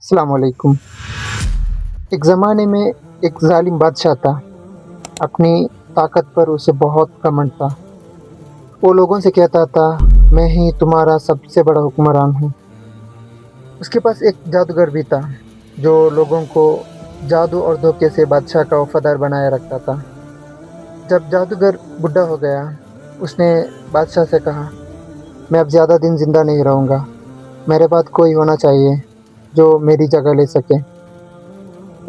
अस्सलाम वालेकुम। एक ज़माने में एक ज़ालिम बादशाह था। अपनी ताकत पर उसे बहुत घमंड था। वो लोगों से कहता था, मैं ही तुम्हारा सबसे बड़ा हुक्मरान हूँ। उसके पास एक जादूगर भी था, जो लोगों को जादू और धोखे से बादशाह का वफादार बनाए रखता था। जब जादूगर बुढ़ा हो गया, उसने बादशाह से कहा, मैं अब ज़्यादा दिन ज़िंदा नहीं रहूँगा। मेरे बाद कोई होना चाहिए जो मेरी जगह ले सके।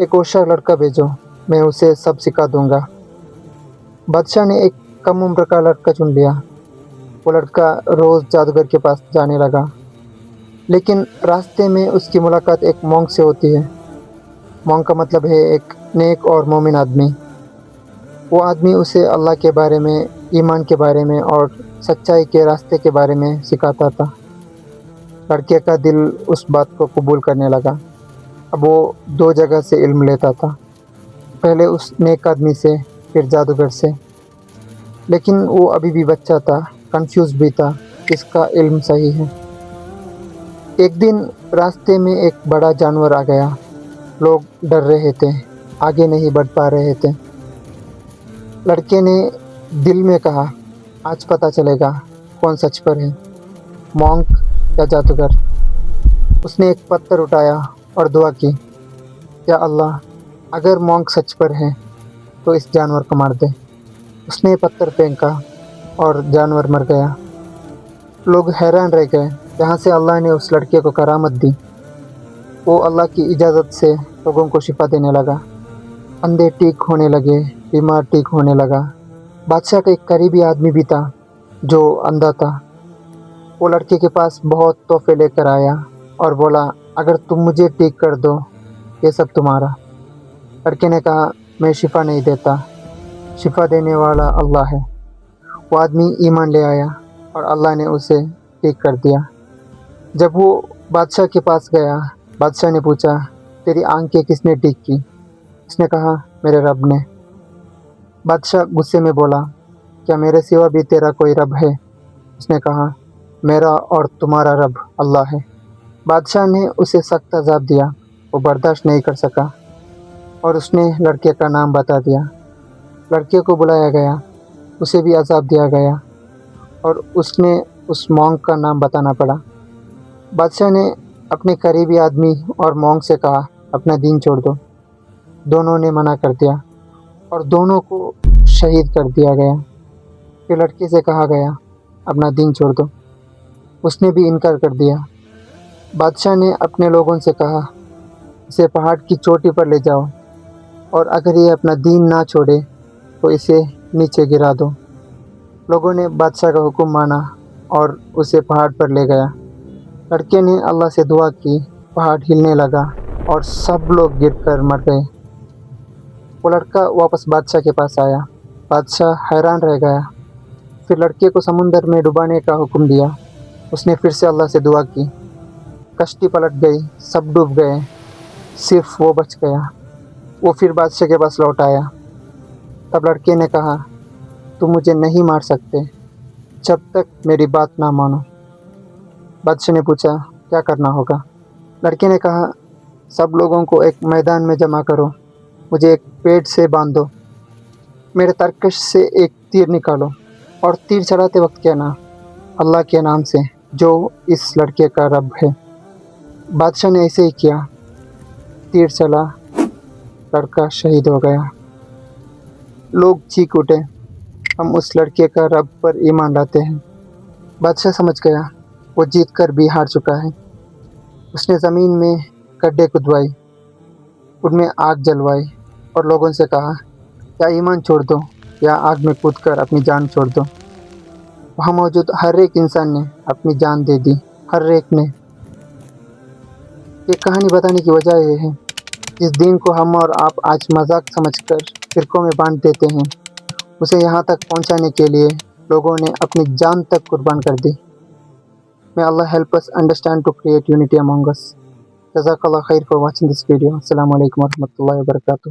एक होशियार लड़का भेजो, मैं उसे सब सिखा दूंगा। बादशाह ने एक कम उम्र का लड़का चुन लिया। वो लड़का रोज़ जादूगर के पास जाने लगा, लेकिन रास्ते में उसकी मुलाकात एक मोंक से होती है। मोंक का मतलब है एक नेक और मोमिन आदमी। वो आदमी उसे अल्लाह के बारे में, ईमान के बारे में और सच्चाई के रास्ते के बारे में सिखाता था। लड़के का दिल उस बात को कबूल करने लगा। अब वो दो जगह से इल्म लेता था, पहले उस नेक आदमी से, फिर जादूगर से। लेकिन वो अभी भी बच्चा था, कंफ्यूज भी था, किसका इल्म सही है। एक दिन रास्ते में एक बड़ा जानवर आ गया। लोग डर रहे थे, आगे नहीं बढ़ पा रहे थे। लड़के ने दिल में कहा, आज पता चलेगा कौन सच पर है, मॉन्क या जादूगर। उसने एक पत्थर उठाया और दुआ की, या अल्लाह, अगर मॉन्क सच पर है तो इस जानवर को मार दे। उसने पत्थर फेंका और जानवर मर गया। लोग हैरान रह गए। यहाँ से अल्लाह ने उस लड़के को करामत दी। वो अल्लाह की इजाज़त से लोगों को शिफा देने लगा। अंधे ठीक होने लगे, बीमार ठीक होने लगा। बादशाह का एक करीबी आदमी भी था जो अंधा था। वो लड़के के पास बहुत तोहफे लेकर आया और बोला, अगर तुम मुझे ठीक कर दो, ये सब तुम्हारा। लड़के ने कहा, मैं शिफा नहीं देता, शिफा देने वाला अल्लाह है। वो आदमी ईमान ले आया और अल्लाह ने उसे ठीक कर दिया। जब वो बादशाह के पास गया, बादशाह ने पूछा, तेरी आंखें किसने ठीक की? उसने कहा, मेरे रब ने। बादशाह गुस्से में बोला, क्या मेरे सिवा भी तेरा कोई रब है? उसने कहा, मेरा और तुम्हारा रब अल्लाह है। बादशाह ने उसे सख्त अज़ाब दिया। वो बर्दाश्त नहीं कर सका और उसने लड़के का नाम बता दिया। लड़के को बुलाया गया, उसे भी अज़ाब दिया गया और उसने उस मॉन्क का नाम बताना पड़ा। बादशाह ने अपने करीबी आदमी और मॉन्क से कहा, अपना दीन छोड़ दो। दोनों ने मना कर दिया और दोनों को शहीद कर दिया गया। फिर लड़के से कहा गया, अपना दीन छोड़ दो। उसने भी इनकार कर दिया। बादशाह ने अपने लोगों से कहा, इसे पहाड़ की चोटी पर ले जाओ और अगर ये अपना दीन ना छोड़े तो इसे नीचे गिरा दो। लोगों ने बादशाह का हुक्म माना और उसे पहाड़ पर ले गया। लड़के ने अल्लाह से दुआ की, पहाड़ हिलने लगा और सब लोग गिरकर मर गए। वो लड़का वापस बादशाह के पास आया। बादशाह हैरान रह गया। फिर लड़के को समुंदर में डुबाने का हुक्म दिया। उसने फिर से अल्लाह से दुआ की। कश्ती पलट गई, सब डूब गए, सिर्फ वो बच गया। वो फिर बादशाह के पास लौट आया। तब लड़के ने कहा, तुम मुझे नहीं मार सकते जब तक मेरी बात ना मानो। बादशाह ने पूछा, क्या करना होगा? लड़के ने कहा, सब लोगों को एक मैदान में जमा करो, मुझे एक पेड़ से बांधो, मेरे तरकश से एक तीर निकालो और तीर चलाते वक्त कहना, अल्लाह के नाम से जो इस लड़के का रब है। बादशाह ने ऐसे ही किया। तीर चला, लड़का शहीद हो गया। लोग चीख उठे, हम उस लड़के का रब पर ईमान लाते हैं। बादशाह समझ गया, वो जीत कर भी हार चुका है। उसने ज़मीन में गड्ढे खुदवाई, उनमें आग जलवाई और लोगों से कहा, या ईमान छोड़ दो या आग में कूदकर अपनी जान छोड़ दो। वहाँ मौजूद हर एक इंसान ने अपनी जान दे दी, हर एक ने। ये कहानी बताने की वजह यह है, जिस दीन को हम और आप आज मजाक समझकर फिरकों में बांट देते हैं, उसे यहाँ तक पहुँचाने के लिए लोगों ने अपनी जान तक कुर्बान कर दी। May Allah help us understand to create unity among us. Jazakallah khair for watching this video. Assalamu alaikum warahmatullahi wabarakatuh.